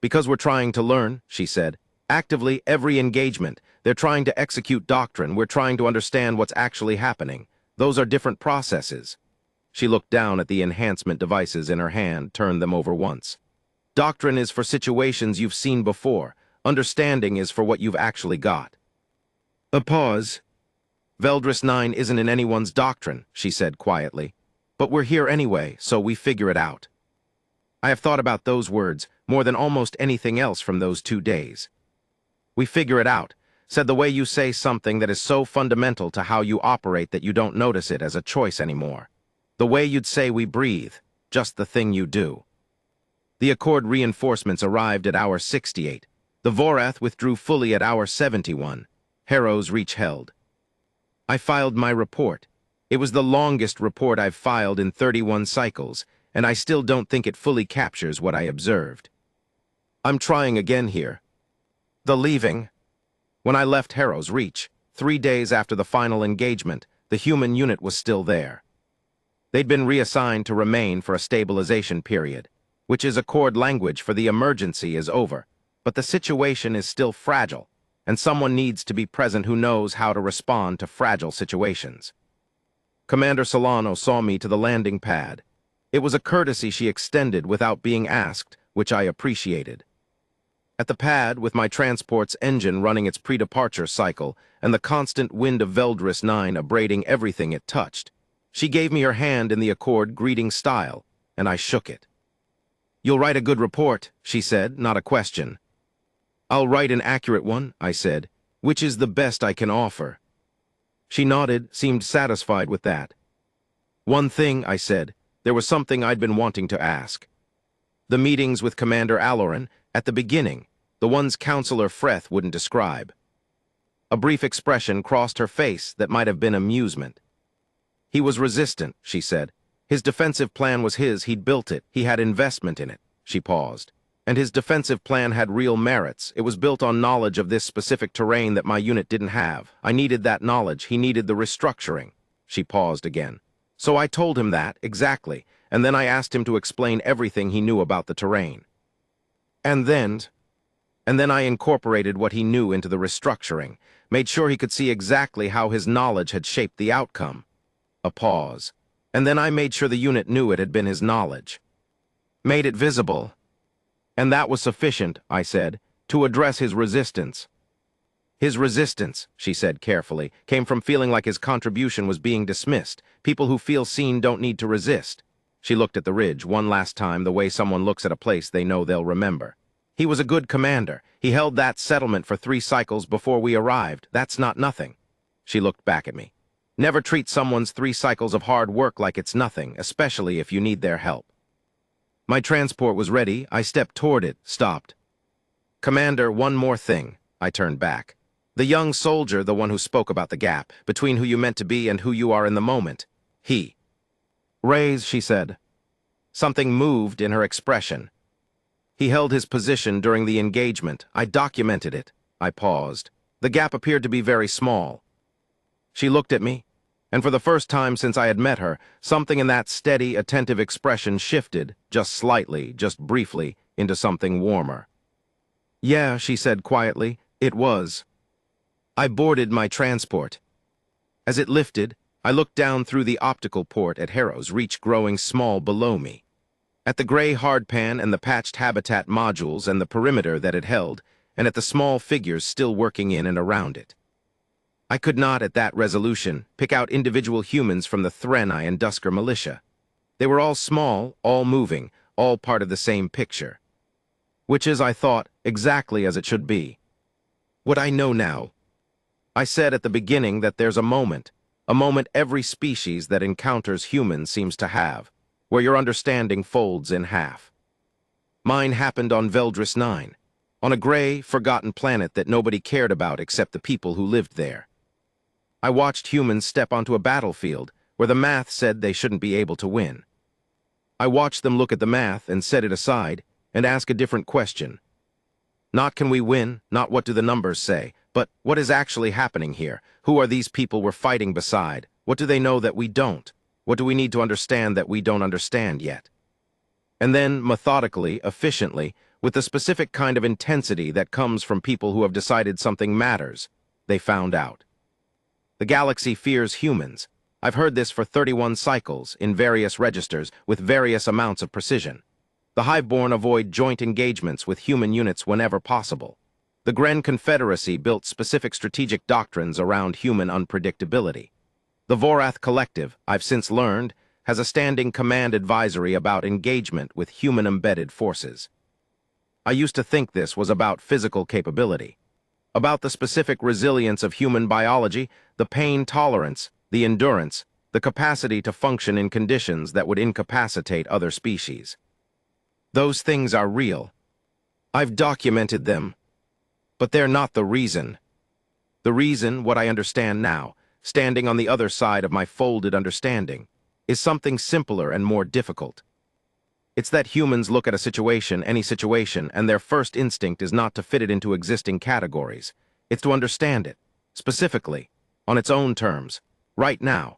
"Because we're trying to learn," she said. "Actively, every engagement. They're trying to execute doctrine. We're trying to understand what's actually happening. Those are different processes." She looked down at the enhancement devices in her hand, turned them over once. "Doctrine is for situations you've seen before. Understanding is for what you've actually got." A pause. "Veldris 9 isn't in anyone's doctrine," she said quietly. "But we're here anyway, so we figure it out." I have thought about those words more than almost anything else from those 2 days. "We figure it out," said the way you say something that is so fundamental to how you operate that you don't notice it as a choice anymore. The way you'd say we breathe, just the thing you do. The Accord reinforcements arrived at hour 68. The Vorath withdrew fully at hour 71. Harrow's reach held. I filed my report. It was the longest report I've filed in 31 cycles, and I still don't think it fully captures what I observed. I'm trying again here. The leaving. When I left Harrow's reach, 3 days after the final engagement, the human unit was still there. They'd been reassigned to remain for a stabilization period, which is Accord language for the emergency is over, but the situation is still fragile. and someone needs to be present who knows how to respond to fragile situations. Commander Solano saw me to the landing pad. It was a courtesy she extended without being asked, which I appreciated. At the pad, with my transport's engine running its pre-departure cycle and the constant wind of Veldris 9 abrading everything it touched, she gave me her hand in the Accord greeting style, and I shook it. "You'll write a good report," she said, not a question. "I'll write an accurate one," I said, "which is the best I can offer." She nodded, seemed satisfied with that. "One thing," I said, "there was something I'd been wanting to ask. The meetings with Commander Aloran, at the beginning, the ones Counselor Freth wouldn't describe." A brief expression crossed her face that might have been amusement. "He was resistant," she said. "His defensive plan was his, he'd built it, he had investment in it." She paused. "And his defensive plan had real merits. It was built on knowledge of this specific terrain that my unit didn't have. I needed that knowledge, he needed the restructuring." She paused again. "So I told him that, exactly, and then I asked him to explain everything he knew about the terrain. And then I incorporated what he knew into the restructuring, made sure he could see exactly how his knowledge had shaped the outcome." A pause. "And then I made sure the unit knew it had been his knowledge. Made it visible. And that was sufficient," I said, "to address his resistance." "His resistance," she said carefully, "came from feeling like his contribution was being dismissed. People who feel seen don't need to resist." She looked at the ridge one last time the way someone looks at a place they know they'll remember. "He was a good commander. He held that settlement for 3 cycles before we arrived. That's not nothing." She looked back at me. "Never treat someone's 3 cycles of hard work like it's nothing, especially if you need their help." My transport was ready. I stepped toward it, stopped. "Commander, one more thing." I turned back. "The young soldier, the one who spoke about the gap, between who you meant to be and who you are in the moment. He." "Raise," she said. Something moved in her expression. "He held his position during the engagement. I documented it." I paused. "The gap appeared to be very small." She looked at me, and for the first time since I had met her, something in that steady, attentive expression shifted, just slightly, just briefly, into something warmer. "Yeah," she said quietly, "it was." I boarded my transport. As it lifted, I looked down through the optical port at Harrow's reach growing small below me. At the gray hardpan and the patched habitat modules and the perimeter that it held, and at the small figures still working in and around it. I could not, at that resolution, pick out individual humans from the Threnai and Dusker militia. They were all small, all moving, all part of the same picture. Which is, I thought, exactly as it should be. What I know now. I said at the beginning that there's a moment every species that encounters humans seems to have, where your understanding folds in half. Mine happened on Veldris 9, on a gray, forgotten planet that nobody cared about except the people who lived there. I watched humans step onto a battlefield where the math said they shouldn't be able to win. I watched them look at the math and set it aside and ask a different question. Not can we win, not what do the numbers say, but what is actually happening here? Who are these people we're fighting beside? What do they know that we don't? What do we need to understand that we don't understand yet? And then, methodically, efficiently, with the specific kind of intensity that comes from people who have decided something matters, they found out. The galaxy fears humans. I've heard this for 31 cycles, in various registers, with various amounts of precision. The Hiveborn avoid joint engagements with human units whenever possible. The Gren Confederacy built specific strategic doctrines around human unpredictability. The Vorath Collective, I've since learned, has a standing command advisory about engagement with human-embedded forces. I used to think this was about physical capability, about the specific resilience of human biology, the pain tolerance, the endurance, the capacity to function in conditions that would incapacitate other species. Those things are real. I've documented them. But they're not the reason. The reason, what I understand now, standing on the other side of my folded understanding, is something simpler and more difficult. It's that humans look at a situation, any situation, and their first instinct is not to fit it into existing categories. It's to understand it, specifically, on its own terms, right now,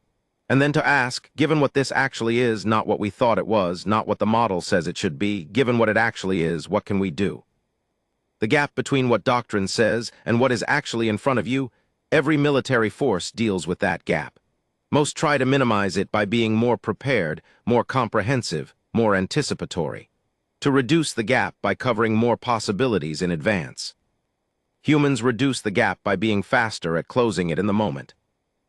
and then to ask, given what this actually is, not what we thought it was, not what the model says it should be, given what it actually is, what can we do? The gap between what doctrine says and what is actually in front of you, every military force deals with that gap. Most try to minimize it by being more prepared, more comprehensive, more anticipatory. To reduce the gap by covering more possibilities in advance. Humans reduce the gap by being faster at closing it in the moment.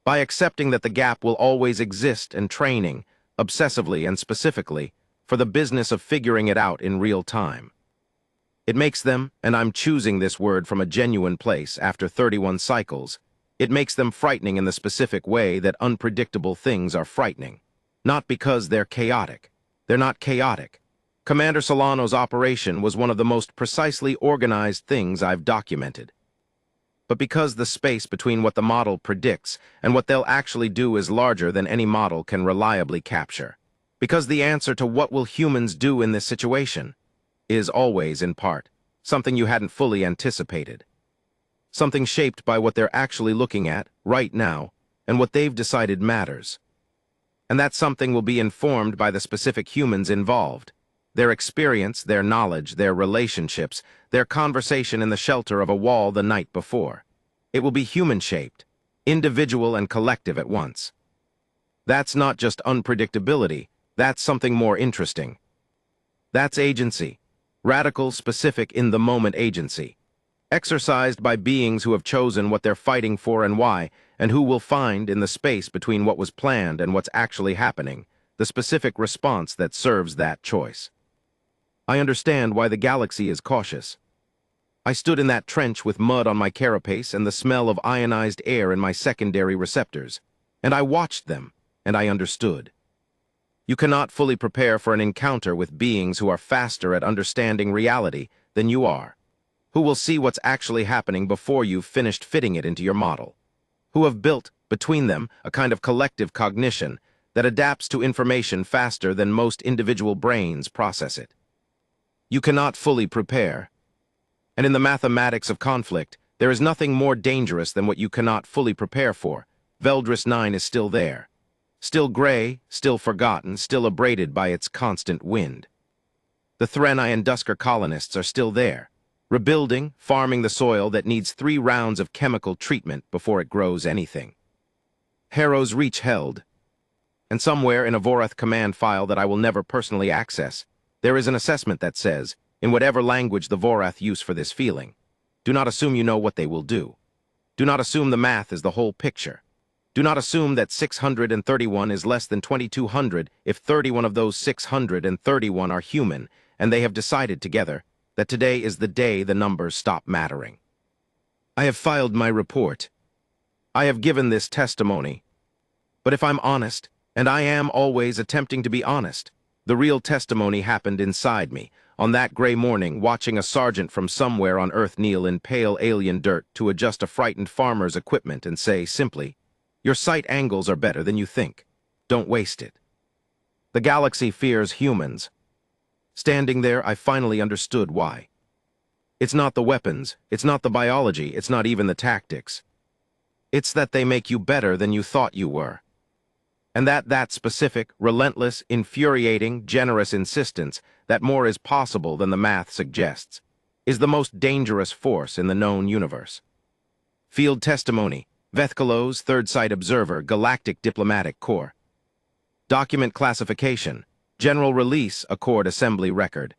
By accepting that the gap will always exist and training, obsessively and specifically, for the business of figuring it out in real time. It makes them, and I'm choosing this word from a genuine place after 31 cycles, it makes them frightening in the specific way that unpredictable things are frightening. Not because they're chaotic. They're not chaotic. Commander Solano's operation was one of the most precisely organized things I've documented. But because the space between what the model predicts and what they'll actually do is larger than any model can reliably capture. Because the answer to what will humans do in this situation is always, in part, something you hadn't fully anticipated. Something shaped by what they're actually looking at, right now, and what they've decided matters. And that something will be informed by the specific humans involved. Their experience, their knowledge, their relationships, their conversation in the shelter of a wall the night before. It will be human-shaped, individual and collective at once. That's not just unpredictability, that's something more interesting. That's agency. Radical, specific, in-the-moment agency, exercised by beings who have chosen what they're fighting for and why, and who will find, in the space between what was planned and what's actually happening, the specific response that serves that choice. I understand why the galaxy is cautious. I stood in that trench with mud on my carapace and the smell of ionized air in my secondary receptors, and I watched them, and I understood. You cannot fully prepare for an encounter with beings who are faster at understanding reality than you are, who will see what's actually happening before you've finished fitting it into your model, who have built, between them, a kind of collective cognition that adapts to information faster than most individual brains process it. You cannot fully prepare. And in the mathematics of conflict, there is nothing more dangerous than what you cannot fully prepare for. Veldris 9 is still there. Still gray, still forgotten, still abraded by its constant wind. The Threnai and Dusker colonists are still there, rebuilding, farming the soil that needs 3 rounds of chemical treatment before it grows anything. Harrow's reach held, and somewhere in a Vorath command file that I will never personally access, there is an assessment that says, in whatever language the Vorath use for this feeling, do not assume you know what they will do. Do not assume the math is the whole picture. Do not assume that 631 is less than 2200 if 31 of those 631 are human, and they have decided together that today is the day the numbers stop mattering. I have filed my report. I have given this testimony. But if I'm honest, and I am always attempting to be honest, the real testimony happened inside me, on that gray morning, watching a sergeant from somewhere on Earth kneel in pale alien dirt to adjust a frightened farmer's equipment and say simply, "Your sight angles are better than you think. Don't waste it." The galaxy fears humans. Standing there, I finally understood why. It's not the weapons, it's not the biology, it's not even the tactics. It's that they make you better than you thought you were. And that specific, relentless, infuriating, generous insistence that more is possible than the math suggests is the most dangerous force in the known universe. Field testimony, Vethkalos, Third Sight Observer, Galactic Diplomatic Corps. Document classification, General Release, Accord Assembly Record.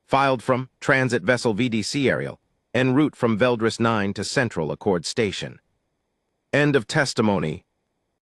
Filed from Transit Vessel VDC Aerial, en route from Veldris 9 to Central Accord Station. End of testimony.